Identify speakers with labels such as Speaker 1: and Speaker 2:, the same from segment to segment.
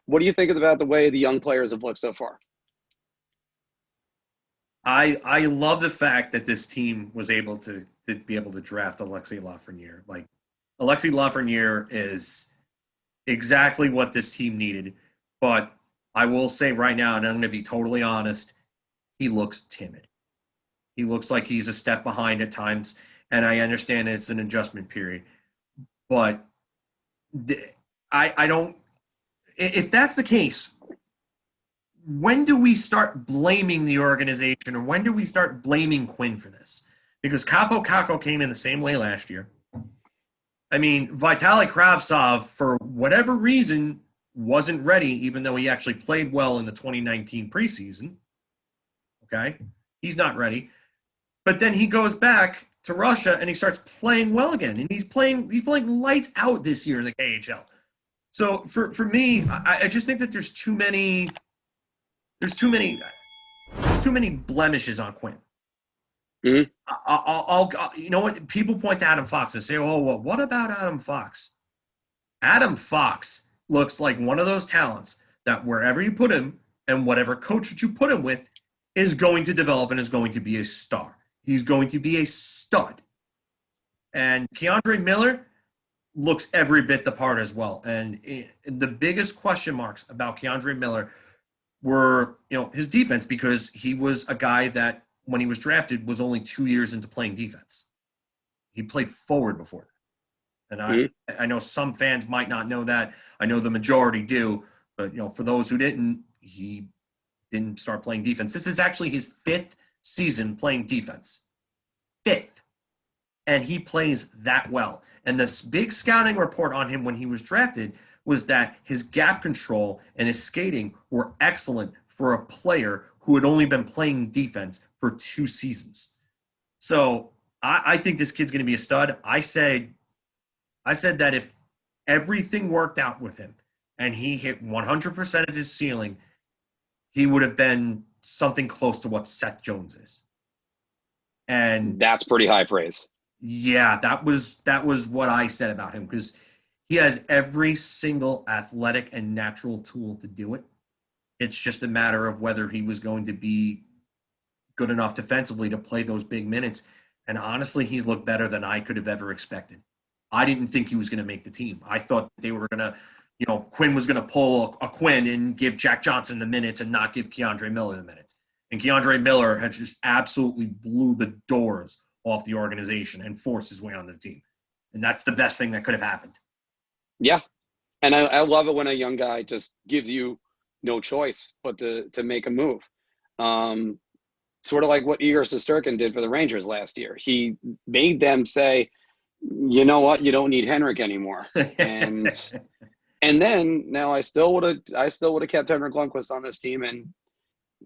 Speaker 1: What do you think about the way the young players have looked so far?
Speaker 2: I love the fact that this team was able to be able to draft Alexei Lafreniere. Like Alexei Lafreniere is exactly what this team needed. But I will say right now, and I'm going to be totally honest, he looks timid. He looks like he's a step behind at times, and I understand it's an adjustment period. But I don't. If that's the case, when do we start blaming the organization, or when do we start blaming Quinn for this? Because Capo Caco came in the same way last year. I mean, Vitaly Kravtsov, for whatever reason, wasn't ready, even though he actually played well in the 2019 preseason. Okay? He's not ready. But then he goes back to Russia and he starts playing well again. And he's playing lights out this year in the KHL. So for me, I just think that there's too many blemishes on Quinn.
Speaker 1: Mhm.
Speaker 2: I'll you know what? People point to Adam Fox and say, "Oh, well, what about Adam Fox?" Adam Fox looks like one of those talents that wherever you put him and whatever coach that you put him with is going to develop and is going to be a star. He's going to be a stud. And Keandre Miller looks every bit the part as well. And the biggest question marks about Keandre Miller were, his defense, because he was a guy that when he was drafted was only 2 years into playing defense. He played forward before that. And I know some fans might not know that. I know the majority do. But, for those who didn't, he didn't start playing defense. This is actually his 5th season playing defense. 5th. And he plays that well. And this big scouting report on him when he was drafted was that his gap control and his skating were excellent for a player who had only been playing defense for 2 seasons. So I think this kid's going to be a stud. I said that if everything worked out with him and he hit 100% of his ceiling, he would have been something close to what Seth Jones is. And
Speaker 1: that's pretty high praise.
Speaker 2: Yeah, that was what I said about him, because he has every single athletic and natural tool to do it. It's just a matter of whether he was going to be good enough defensively to play those big minutes. And honestly, he's looked better than I could have ever expected. I didn't think he was going to make the team. I thought they were going to, Quinn was going to pull a Quinn and give Jack Johnson the minutes and not give Keandre Miller the minutes. And Keandre Miller had just absolutely blew the doors off the organization and forced his way onto the team. And that's the best thing that could have happened.
Speaker 1: Yeah. And I love it when a young guy just gives you no choice but to make a move. Sort of like what Igor Shesterkin did for the Rangers last year. He made them say, you know what, you don't need Henrik anymore. And then now I still would have kept Henrik Lundqvist on this team, and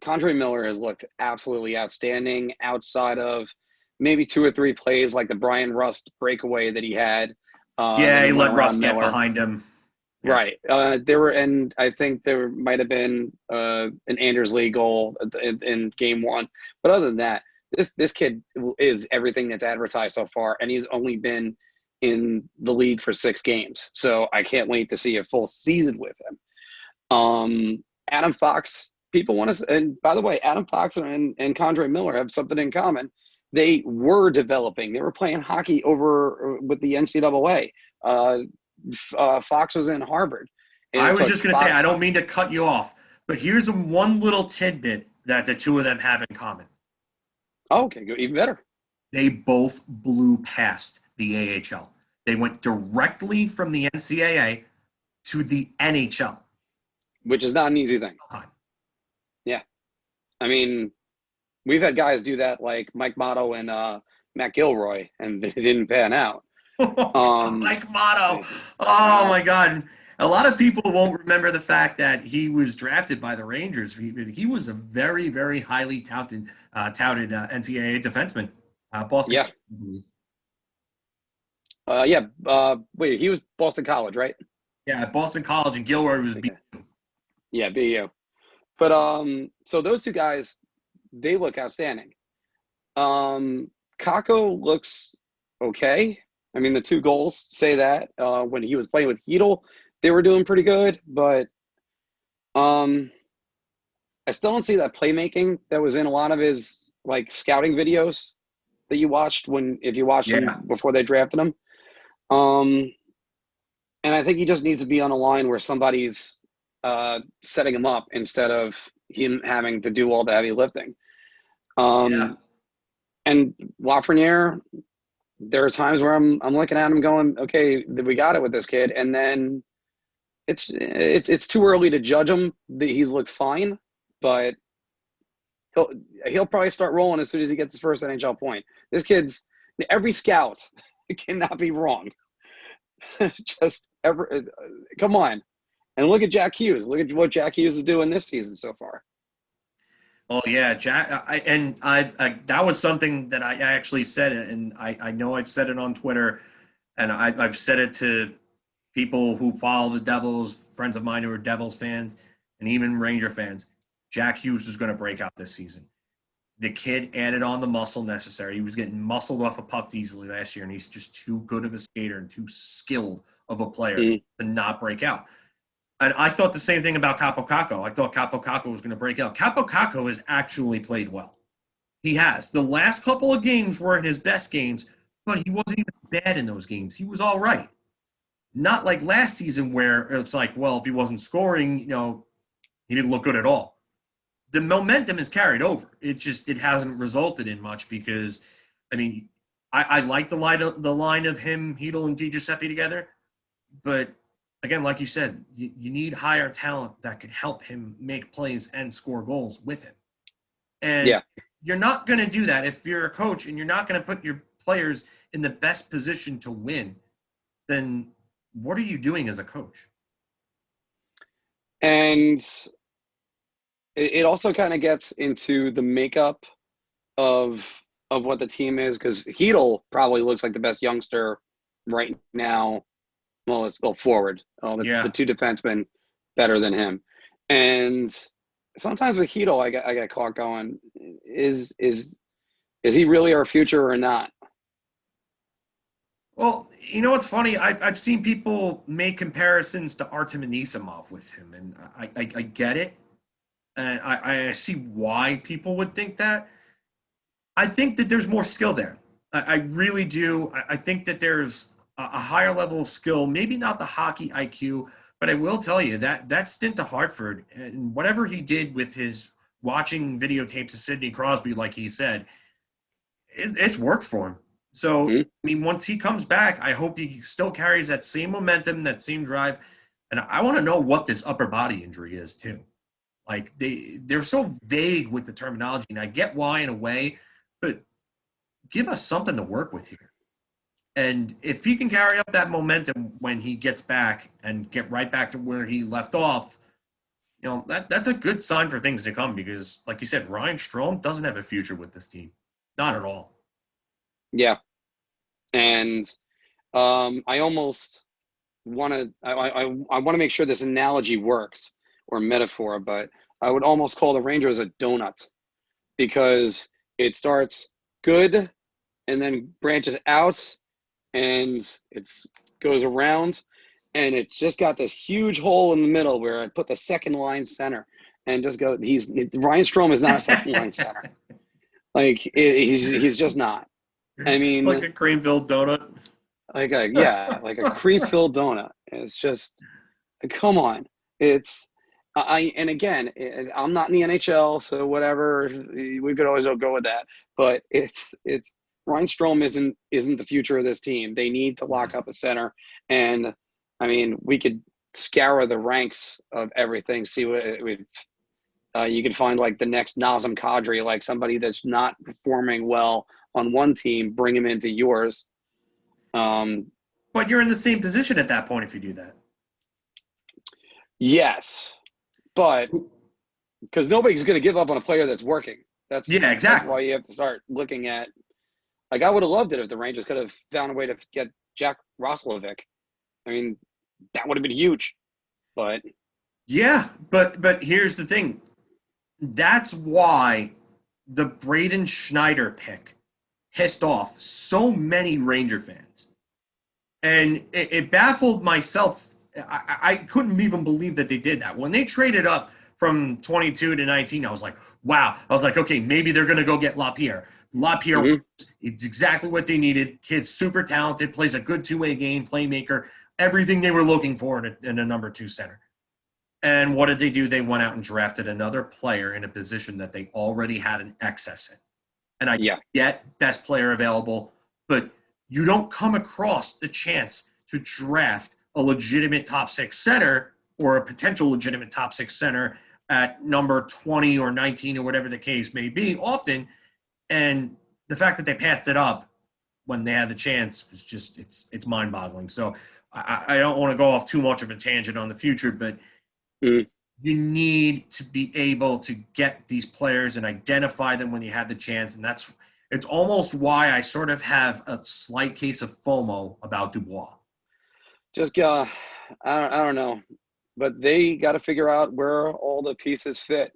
Speaker 1: Keandre Miller has looked absolutely outstanding outside of maybe 2 or 3 plays like the Brian Rust breakaway that he had.
Speaker 2: He let Rust get behind him.
Speaker 1: Yeah. Right. And I think there might have been an Anders Lee goal in game 1. But other than that, this kid is everything that's advertised so far, and he's only been in the league for 6 games. So I can't wait to see a full season with him. Adam Fox, people want to – and by the way, Adam Fox and Keandre Miller have something in common. They were developing. They were playing hockey over with the NCAA. Fox was in Harvard.
Speaker 2: I was just going to say, I don't mean to cut you off, but here's one little tidbit that the two of them have in common.
Speaker 1: Oh, okay, even better.
Speaker 2: They both blew past the AHL. They went directly from the NCAA to the NHL.
Speaker 1: Which is not an easy thing. Yeah. I mean, we've had guys do that like Mike Motto and Matt Gilroy, and they didn't pan out.
Speaker 2: Mike Motto. Oh, my God. A lot of people won't remember the fact that he was drafted by the Rangers. He was a very, very highly touted NCAA defenseman. Boston.
Speaker 1: Yeah. Wait, he was Boston College, right?
Speaker 2: Yeah, Boston College, and Gilroy was BU.
Speaker 1: Yeah, BU. But so those two guys, they look outstanding. Kakko looks okay. I mean, the 2 goals say that. When he was playing with Heedle, they were doing pretty good. But Um, I still don't see that playmaking that was in a lot of his like scouting videos that you watched when if you watched them
Speaker 2: Yeah.
Speaker 1: before they drafted him. Um, and I think he just needs to be on a line where somebody's setting him up instead of him having to do all the heavy lifting.
Speaker 2: Yeah.
Speaker 1: Um, and Lafreniere, there are times where I'm looking at him going, okay, we got it with this kid, and then it's too early to judge him. He's looked fine, but he'll he'll probably start rolling as soon as he gets his first NHL point. This kid's every scout cannot be wrong. Just ever come on and look at Jack Hughes. Look at what Jack Hughes is doing this season so far.
Speaker 2: Oh yeah, Jack. I that was something that I actually said, and I know I've said it on Twitter, and I've said it to people who follow the Devils, friends of mine who are Devils fans, and even Ranger fans. Jack Hughes is going to break out this season. The kid added on the muscle necessary. He was getting muscled off of pucks easily last year, and he's just too good of a skater and too skilled of a player to not break out. And I thought the same thing about Capo Caco. I thought Capo Caco was going to break out. Capo Caco has actually played well. He has. The last couple of games weren't his best games, but he wasn't even bad in those games. He was all right. Not like last season where it's like, well, if he wasn't scoring, he didn't look good at all. The momentum is carried over. It hasn't resulted in much because, I mean, I like the line of him, Hedel, and DiGiuseppe together, but again, like you said, you need higher talent that can help him make plays and score goals with him. And you're not going to do that if you're a coach and you're not going to put your players in the best position to win. Then what are you doing as a coach?
Speaker 1: And it also kind of gets into the makeup of what the team is because Hedel probably looks like the best youngster right now. Well, let's go forward. The two defensemen better than him, and sometimes with Hedel, I got caught going. Is he really our future or not?
Speaker 2: Well, you know what's funny? I've seen people make comparisons to Artem Anisimov with him, and I get it, and I see why people would think that. I think that there's more skill there. I really do. I think that there's a higher level of skill, maybe not the hockey IQ, but I will tell you that stint to Hartford and whatever he did with his watching videotapes of Sidney Crosby, like he said, it's worked for him. So, I mean, once he comes back, I hope he still carries that same momentum, that same drive. And I want to know what this upper body injury is, too. Like, they're so vague with the terminology, and I get why in a way, but give us something to work with here. And if he can carry up that momentum when he gets back and get right back to where he left off, that's a good sign for things to come because, like you said, Ryan Strome doesn't have a future with this team. Not at all.
Speaker 1: Yeah. And I almost want to I want to make sure this analogy works or metaphor, but I would almost call the Rangers a donut because it starts good and then branches out and it goes around and it just got this huge hole in the middle where I put the second line center and just go. Ryan Strome is not a second line center. Like he's just not. I mean,
Speaker 2: like a cream-filled donut.
Speaker 1: Like a cream-filled donut. It's just, come on. It's and again, I'm not in the NHL, so whatever. We could always go with that. But it's Ryan Strome isn't the future of this team. They need to lock up a center, and I mean, we could scour the ranks of everything, see what you could find like the next Nazem Kadri, like somebody that's not performing well on one team, bring him into yours.
Speaker 2: But you're in the same position at that point if you do that.
Speaker 1: Yes, but because nobody's going to give up on a player that's working. Exactly. That's why you have to start looking at. Like I would have loved it if the Rangers could have found a way to get Jack Roslovic. I mean, that would have been huge. But
Speaker 2: yeah, but here's the thing. That's why the Braden Schneider pick pissed off so many Ranger fans. And it baffled myself I couldn't even believe that they did that. When they traded up from 22 to 19, I was like, wow. I was like, okay, maybe they're going to go get LaPierre. LaPierre,
Speaker 1: Mhm.
Speaker 2: it's exactly what they needed. Kid's super talented, plays a good two-way game, playmaker, everything they were looking for in a number 2 center. And what did they do? They went out and drafted another player in a position that they already had an excess in. And I
Speaker 1: Yeah.
Speaker 2: get best player available, but you don't come across the chance to draft a legitimate top 6 center or a potential legitimate top 6 center at number 20 or 19 or whatever the case may be often. And the fact that they passed it up when they had the chance was just, it's mind boggling. So I don't want to go off too much of a tangent on the future, but
Speaker 1: Mhm.
Speaker 2: you need to be able to get these players and identify them when you have the chance. And it's almost why I sort of have a slight case of FOMO about Dubois.
Speaker 1: Just I don't know, but they got to figure out where all the pieces fit.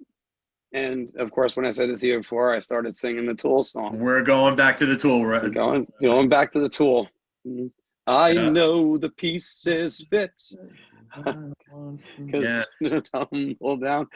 Speaker 1: And of course, when I said this the year before, I started singing the Tool song.
Speaker 2: We're going back to the Tool, right?
Speaker 1: Going back to the Tool. I
Speaker 2: Yeah.
Speaker 1: know the pieces fit.
Speaker 2: Yeah.
Speaker 1: Tumble down.